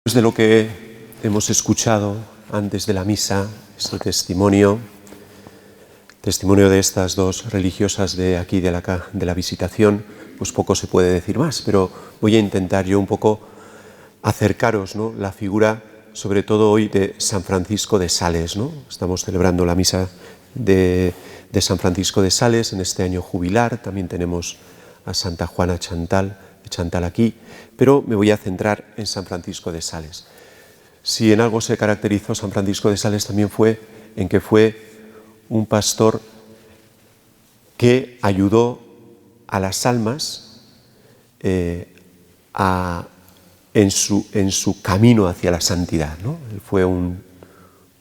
Después de lo que hemos escuchado antes de la misa, este testimonio de estas dos religiosas de aquí de la Visitación, pues poco se puede decir más, pero voy a intentar yo un poco acercaros, ¿no?, la figura, sobre todo hoy, de San Francisco de Sales, ¿no? Estamos celebrando la misa de San Francisco de Sales en este año jubilar. También tenemos a Santa Juana Chantal aquí, pero me voy a centrar en San Francisco de Sales. Si en algo se caracterizó San Francisco de Sales, también fue en que fue un pastor que ayudó a las almas en su camino hacia la santidad, ¿no? Él fue un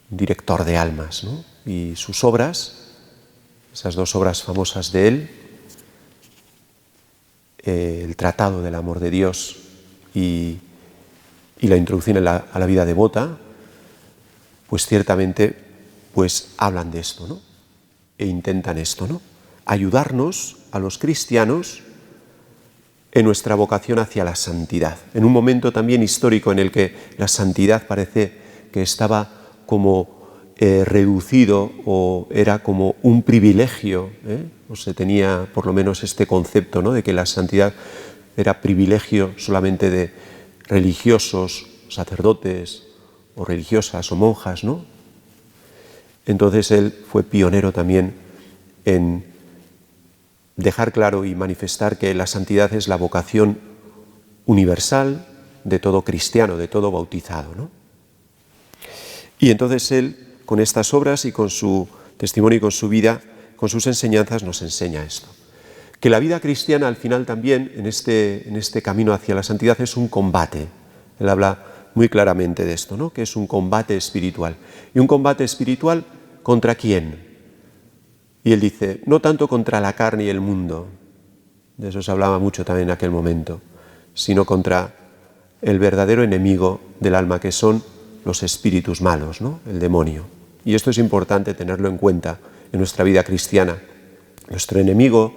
director de almas, ¿no? Y sus obras, esas dos obras famosas de él, el Tratado del Amor de Dios y la Introducción a la vida devota, pues ciertamente pues hablan de esto, ¿no? E intentan esto, ¿no? Ayudarnos a los cristianos en nuestra vocación hacia la santidad. En un momento también histórico en el que la santidad parece que estaba como reducido o era como un privilegio, o se tenía por lo menos este concepto, ¿no?, de que la santidad era privilegio solamente de religiosos, sacerdotes o religiosas o monjas, ¿no? Entonces él fue pionero también en dejar claro y manifestar que la santidad es la vocación universal de todo cristiano, de todo bautizado, ¿no? Y entonces él, con estas obras y con su testimonio y con su vida, con sus enseñanzas, nos enseña esto. Que la vida cristiana al final también, en este camino hacia la santidad, es un combate. Él habla muy claramente de esto, ¿no?, que es un combate espiritual. ¿Y un combate espiritual contra quién? Y él dice, no tanto contra la carne y el mundo, de eso se hablaba mucho también en aquel momento, sino contra el verdadero enemigo del alma, que son los espíritus malos, ¿no?, el demonio. Y esto es importante tenerlo en cuenta en nuestra vida cristiana. Nuestro enemigo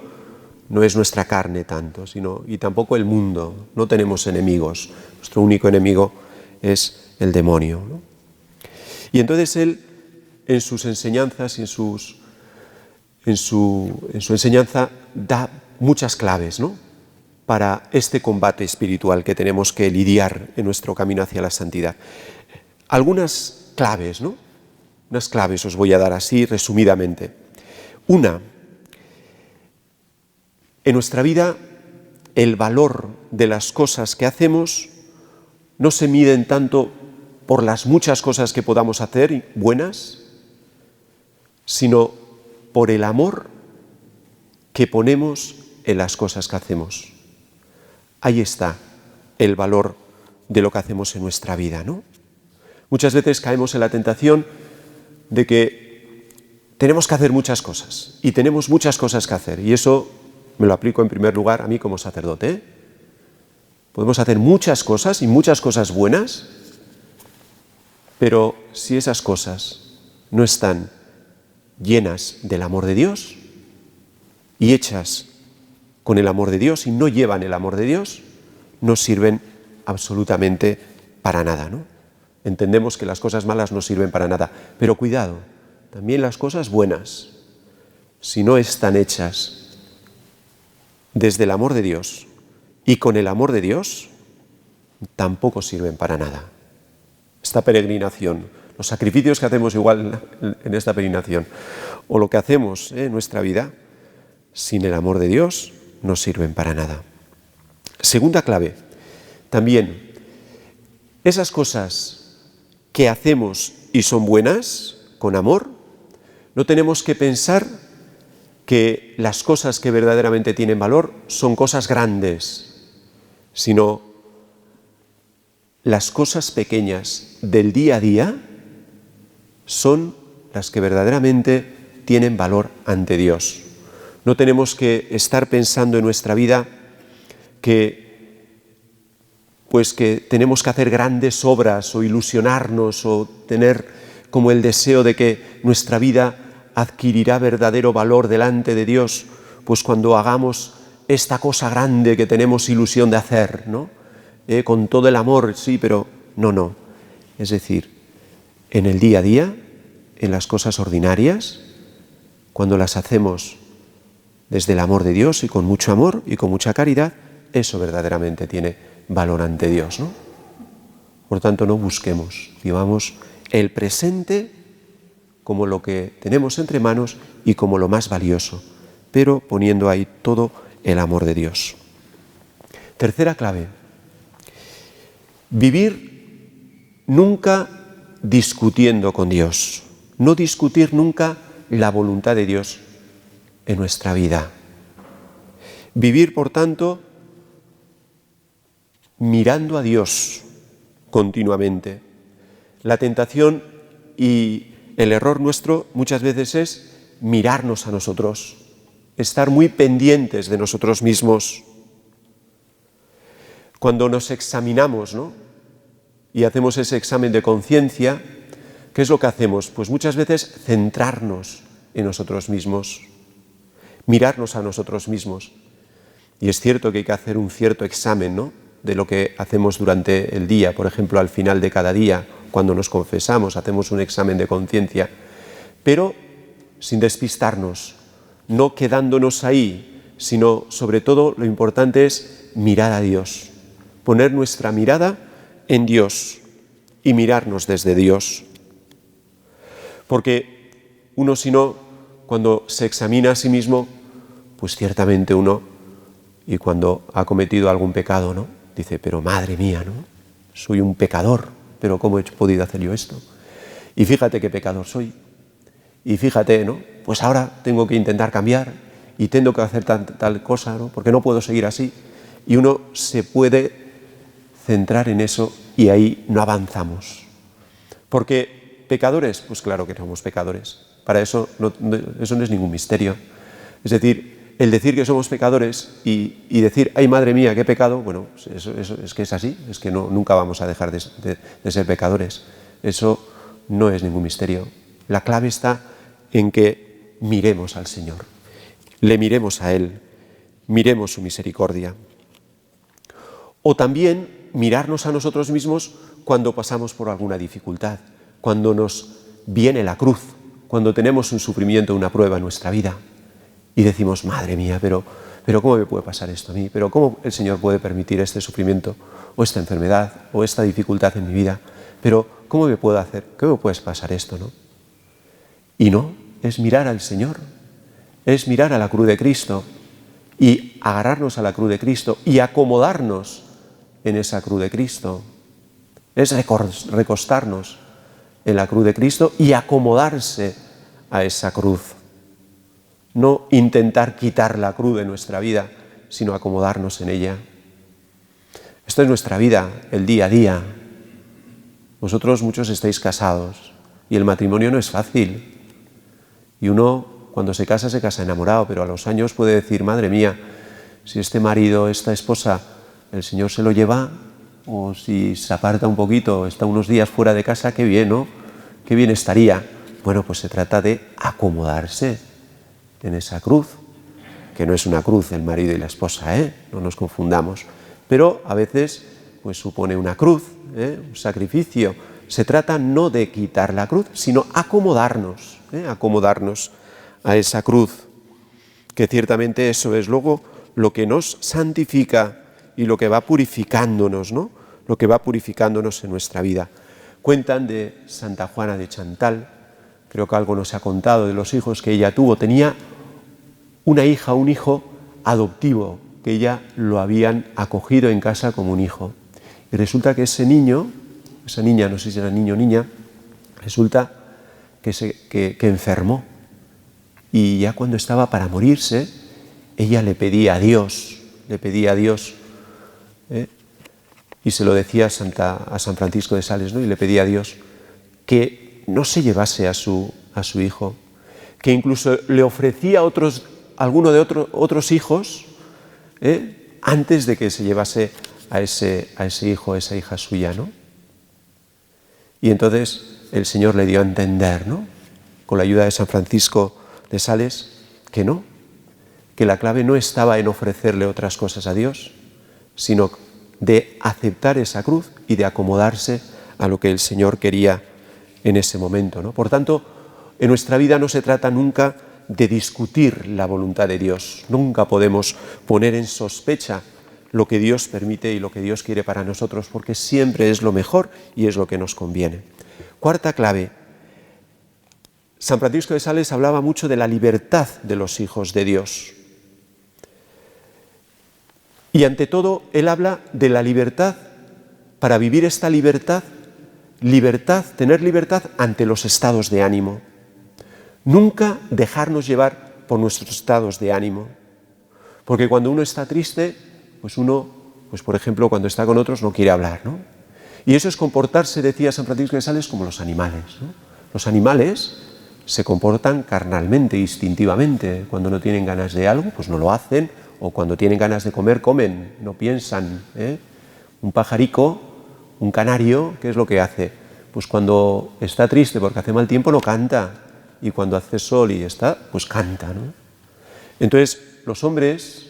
no es nuestra carne tanto, y tampoco el mundo. No tenemos enemigos. Nuestro único enemigo es el demonio, ¿no? Y entonces él, en sus enseñanzas y en su enseñanza, da muchas claves, ¿no?, para este combate espiritual que tenemos que lidiar en nuestro camino hacia la santidad. Algunas claves, ¿no? Unas claves os voy a dar así resumidamente. Una, en nuestra vida el valor de las cosas que hacemos no se miden tanto por las muchas cosas que podamos hacer buenas, sino por el amor que ponemos en las cosas que hacemos. Ahí está el valor de lo que hacemos en nuestra vida, ¿no? Muchas veces caemos en la tentación de que tenemos que hacer muchas cosas y tenemos muchas cosas que hacer, y eso me lo aplico en primer lugar a mí como sacerdote, ¿eh? Podemos hacer muchas cosas y muchas cosas buenas, pero si esas cosas no están llenas del amor de Dios y hechas con el amor de Dios y no llevan el amor de Dios, no sirven absolutamente para nada, ¿no? Entendemos que las cosas malas no sirven para nada, pero cuidado, también las cosas buenas, si no están hechas desde el amor de Dios y con el amor de Dios, tampoco sirven para nada. Esta peregrinación, los sacrificios que hacemos igual en esta peregrinación, o lo que hacemos en nuestra vida, sin el amor de Dios, no sirven para nada. Segunda clave, también, esas cosas que hacemos y son buenas, con amor, no tenemos que pensar que las cosas que verdaderamente tienen valor son cosas grandes, sino las cosas pequeñas del día a día son las que verdaderamente tienen valor ante Dios. No tenemos que estar pensando en nuestra vida que tenemos que hacer grandes obras o ilusionarnos o tener como el deseo de que nuestra vida adquirirá verdadero valor delante de Dios, pues cuando hagamos esta cosa grande que tenemos ilusión de hacer, ¿no? Con todo el amor, sí, pero No, no. Es decir, en el día a día, en las cosas ordinarias, cuando las hacemos desde el amor de Dios y con mucho amor y con mucha caridad, eso verdaderamente tiene valor ante Dios, ¿no? Por tanto, no busquemos, vivamos el presente como lo que tenemos entre manos y como lo más valioso, pero poniendo ahí todo el amor de Dios. Tercera clave, vivir nunca discutiendo con Dios, no discutir nunca la voluntad de Dios en nuestra vida. Vivir, por tanto, mirando a Dios continuamente. La tentación y el error nuestro muchas veces es mirarnos a nosotros, estar muy pendientes de nosotros mismos. Cuando nos examinamos, ¿no?, y hacemos ese examen de conciencia, ¿qué es lo que hacemos? Pues muchas veces centrarnos en nosotros mismos, mirarnos a nosotros mismos. Y es cierto que hay que hacer un cierto examen, ¿no?, de lo que hacemos durante el día. Por ejemplo, al final de cada día, cuando nos confesamos, hacemos un examen de conciencia, pero sin despistarnos, no quedándonos ahí, sino sobre todo lo importante es mirar a Dios, poner nuestra mirada en Dios y mirarnos desde Dios. Porque uno, si no, cuando se examina a sí mismo, pues ciertamente uno, y cuando ha cometido algún pecado, ¿no?, dice, pero madre mía, ¿no?, soy un pecador, pero ¿cómo he podido hacer yo esto? Y fíjate qué pecador soy. Y fíjate, ¿no?, pues ahora tengo que intentar cambiar y tengo que hacer tal cosa, ¿no?, porque no puedo seguir así. Y uno se puede centrar en eso y ahí no avanzamos. Porque pecadores, pues claro que somos pecadores. Para eso eso no es ningún misterio. Es decir, el decir que somos pecadores y decir, ay madre mía, qué pecado, bueno, eso es que es así, es que nunca vamos a dejar de ser pecadores. Eso no es ningún misterio. La clave está en que miremos al Señor, le miremos a Él, miremos su misericordia. O también mirarnos a nosotros mismos cuando pasamos por alguna dificultad, cuando nos viene la cruz, cuando tenemos un sufrimiento, una prueba en nuestra vida y decimos, madre mía, pero ¿cómo me puede pasar esto a mí? ¿Pero cómo el Señor puede permitir este sufrimiento o esta enfermedad o esta dificultad en mi vida? ¿Pero cómo me puedo hacer? ¿Cómo me puede pasar esto, no? Y no, es mirar al Señor, es mirar a la cruz de Cristo y agarrarnos a la cruz de Cristo y acomodarnos en esa cruz de Cristo. Es recostarnos en la cruz de Cristo y acomodarse a esa cruz. No intentar quitar la cruz de nuestra vida, sino acomodarnos en ella. Esto es nuestra vida, el día a día. Vosotros muchos estáis casados y el matrimonio no es fácil. Y uno, cuando se casa enamorado, pero a los años puede decir, madre mía, si este marido, esta esposa, el Señor se lo lleva, o si se aparta un poquito, está unos días fuera de casa, qué bien, ¿no? Qué bien estaría. Bueno, pues se trata de acomodarse en esa cruz, que no es una cruz el marido y la esposa, no nos confundamos, pero a veces pues supone una cruz, un sacrificio. Se trata no de quitar la cruz, sino acomodarnos a esa cruz, que ciertamente eso es luego lo que nos santifica y lo que va purificándonos, ¿no?, lo que va purificándonos en nuestra vida. Cuentan de Santa Juana de Chantal, creo que algo nos ha contado de los hijos que ella tuvo. Tenía una hija, un hijo adoptivo, que ella lo habían acogido en casa como un hijo. Y resulta que ese niño, esa niña, no sé si era niño o niña, resulta que enfermó. Y ya cuando estaba para morirse, ella le pedía a Dios, y se lo decía a San Francisco de Sales, ¿no?, y le pedía a Dios que no se llevase a su hijo, que incluso le ofrecía alguno de otros hijos, antes de que se llevase a ese hijo, a esa hija suya, ¿no? Y entonces el Señor le dio a entender, ¿no?, con la ayuda de San Francisco de Sales, que no, que la clave no estaba en ofrecerle otras cosas a Dios, sino de aceptar esa cruz y de acomodarse a lo que el Señor quería en ese momento, ¿no? Por tanto, en nuestra vida no se trata nunca de discutir la voluntad de Dios. Nunca podemos poner en sospecha lo que Dios permite y lo que Dios quiere para nosotros, porque siempre es lo mejor y es lo que nos conviene. Cuarta clave. San Francisco de Sales hablaba mucho de la libertad de los hijos de Dios. Y ante todo, él habla de la libertad, para vivir esta libertad, tener libertad ante los estados de ánimo. Nunca dejarnos llevar por nuestros estados de ánimo. Porque cuando uno está triste, pues por ejemplo, cuando está con otros no quiere hablar, ¿no? Y eso es comportarse, decía San Francisco de Sales, como los animales, ¿no? Los animales se comportan carnalmente, instintivamente. Cuando no tienen ganas de algo, pues no lo hacen, o cuando tienen ganas de comer, comen, no piensan, ¿eh? Un pajarico, un canario, ¿qué es lo que hace? Pues cuando está triste porque hace mal tiempo no canta, y cuando hace sol y está, pues canta, ¿no? Entonces, los hombres,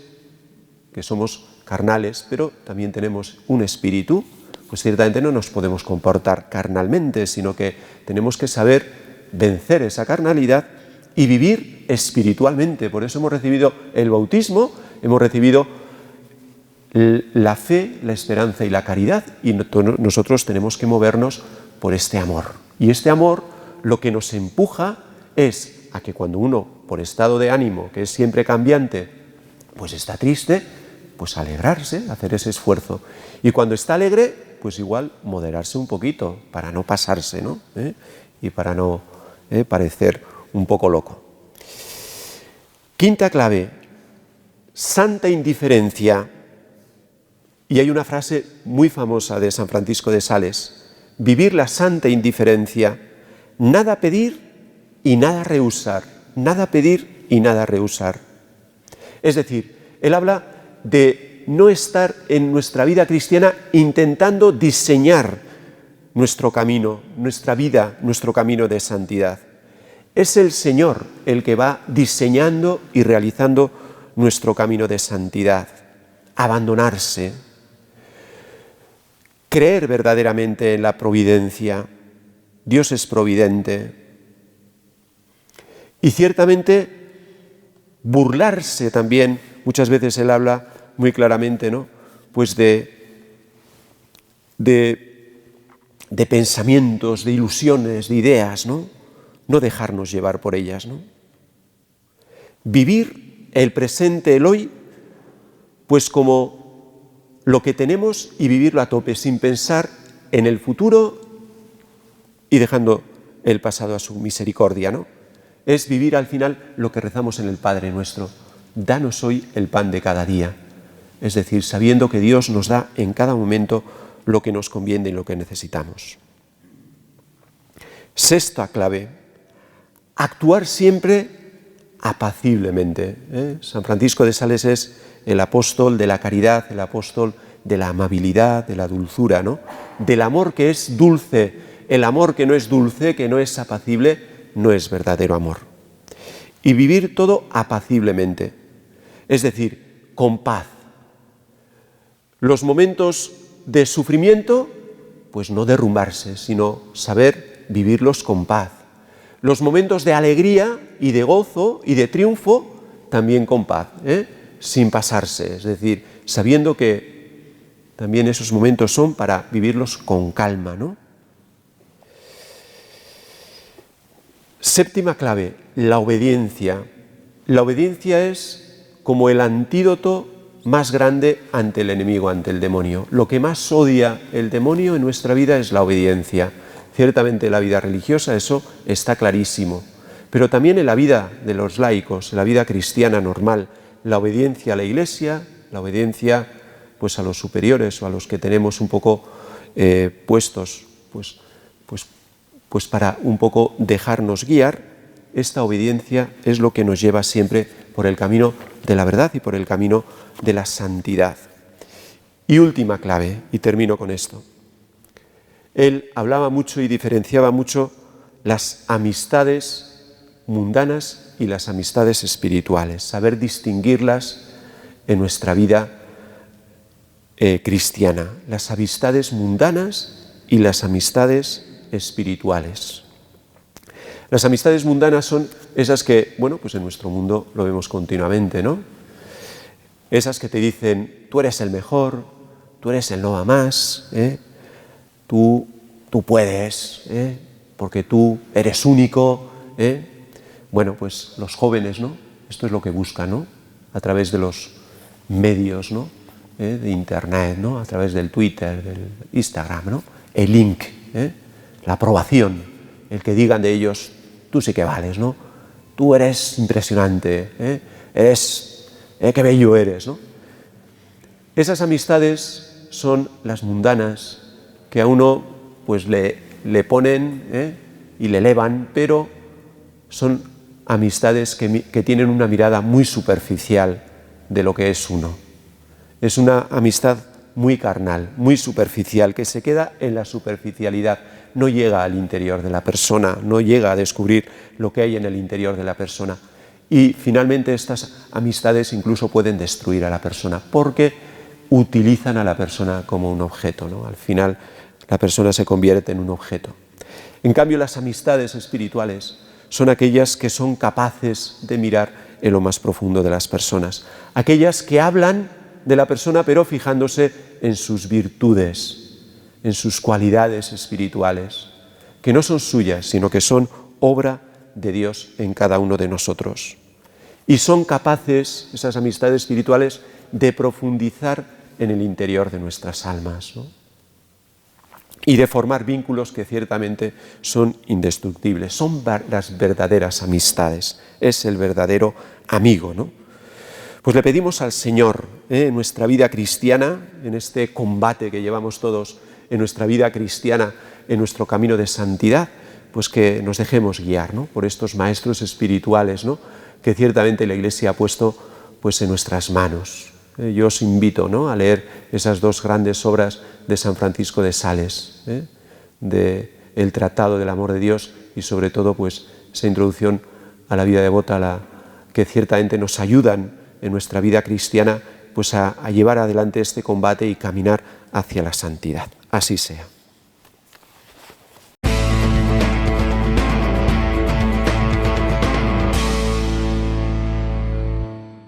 que somos carnales, pero también tenemos un espíritu, pues ciertamente no nos podemos comportar carnalmente, sino que tenemos que saber vencer esa carnalidad y vivir espiritualmente. Por eso hemos recibido el bautismo, hemos recibido la fe, la esperanza y la caridad, y nosotros tenemos que movernos por este amor. Y este amor lo que nos empuja es a que cuando uno, por estado de ánimo, que es siempre cambiante, pues está triste, pues alegrarse, hacer ese esfuerzo. Y cuando está alegre, pues igual moderarse un poquito, para no pasarse, ¿no? Y para no parecer un poco loco. Quinta clave, santa indiferencia. Y hay una frase muy famosa de San Francisco de Sales: vivir la santa indiferencia, nada pedir y nada rehusar, nada pedir y nada rehusar. Es decir, él habla de no estar en nuestra vida cristiana intentando diseñar nuestro camino, nuestra vida, nuestro camino de santidad. Es el Señor el que va diseñando y realizando nuestro camino de santidad. Abandonarse, creer verdaderamente en la providencia. Dios es providente. Y ciertamente burlarse también, muchas veces él habla muy claramente, ¿no? Pues de pensamientos, de ilusiones, de ideas, ¿no? No dejarnos llevar por ellas, ¿no? Vivir el presente, el hoy, pues como lo que tenemos, y vivirlo a tope, sin pensar en el futuro y dejando el pasado a su misericordia, ¿no? Es vivir al final lo que rezamos en el Padre Nuestro: danos hoy el pan de cada día. Es decir, sabiendo que Dios nos da en cada momento lo que nos conviene y lo que necesitamos. Sexta clave, actuar siempre apaciblemente. San Francisco de Sales es el apóstol de la caridad, el apóstol de la amabilidad, de la dulzura, ¿no? Del amor que es dulce. El amor que no es dulce, que no es apacible, no es verdadero amor. Y vivir todo apaciblemente, es decir, con paz. Los momentos de sufrimiento, pues no derrumbarse, sino saber vivirlos con paz. Los momentos de alegría y de gozo y de triunfo, también con paz, sin pasarse, es decir, sabiendo que también esos momentos son para vivirlos con calma, ¿no? Séptima clave, la obediencia. La obediencia es como el antídoto más grande ante el enemigo, ante el demonio. Lo que más odia el demonio en nuestra vida es la obediencia. Ciertamente en la vida religiosa eso está clarísimo, pero también en la vida de los laicos, en la vida cristiana normal, la obediencia a la Iglesia, la obediencia pues a los superiores o a los que tenemos un poco puestos pues para un poco dejarnos guiar. Esta obediencia es lo que nos lleva siempre por el camino de la verdad y por el camino de la santidad. Y última clave, y termino con esto. Él hablaba mucho y diferenciaba mucho las amistades mundanas y las amistades espirituales, saber distinguirlas en nuestra vida cristiana, las amistades mundanas y las amistades espirituales. Las amistades mundanas son esas que, bueno, pues en nuestro mundo lo vemos continuamente, ¿no? Esas que te dicen, tú eres el mejor, tú eres el no va más, tú puedes, porque tú eres único. Bueno, pues los jóvenes, ¿no? Esto es lo que buscan, ¿no? A través de los medios, ¿no? De Internet, ¿no? A través del Twitter, del Instagram, ¿no? El link, la aprobación, el que digan de ellos, tú sí que vales, ¿no? Tú eres impresionante, qué bello eres, ¿no? Esas amistades son las mundanas que a uno pues le ponen y le elevan, pero son amistades que tienen una mirada muy superficial de lo que es uno. Es una amistad muy carnal, muy superficial, que se queda en la superficialidad, no llega al interior de la persona, no llega a descubrir lo que hay en el interior de la persona. Y finalmente estas amistades incluso pueden destruir a la persona, porque utilizan a la persona como un objeto, ¿no? Al final la persona se convierte en un objeto. En cambio, las amistades espirituales son aquellas que son capaces de mirar en lo más profundo de las personas, aquellas que hablan de la persona pero fijándose en sus virtudes, en sus cualidades espirituales, que no son suyas, sino que son obra de Dios en cada uno de nosotros. Y son capaces, esas amistades espirituales, de profundizar en el interior de nuestras almas, ¿no? Y de formar vínculos que ciertamente son indestructibles. Son las verdaderas amistades. Es el verdadero amigo, ¿no? Pues le pedimos al Señor, en nuestra vida cristiana, en este combate que llevamos todos en nuestra vida cristiana, en nuestro camino de santidad, pues que nos dejemos guiar, ¿no? Por estos maestros espirituales, ¿no? Que ciertamente la Iglesia ha puesto pues en nuestras manos. Yo os invito, ¿no? A leer esas dos grandes obras de San Francisco de Sales, de el Tratado del Amor de Dios y sobre todo pues esa introducción a la vida devota, que ciertamente nos ayudan en nuestra vida cristiana pues a llevar adelante este combate y caminar hacia la santidad. Así sea.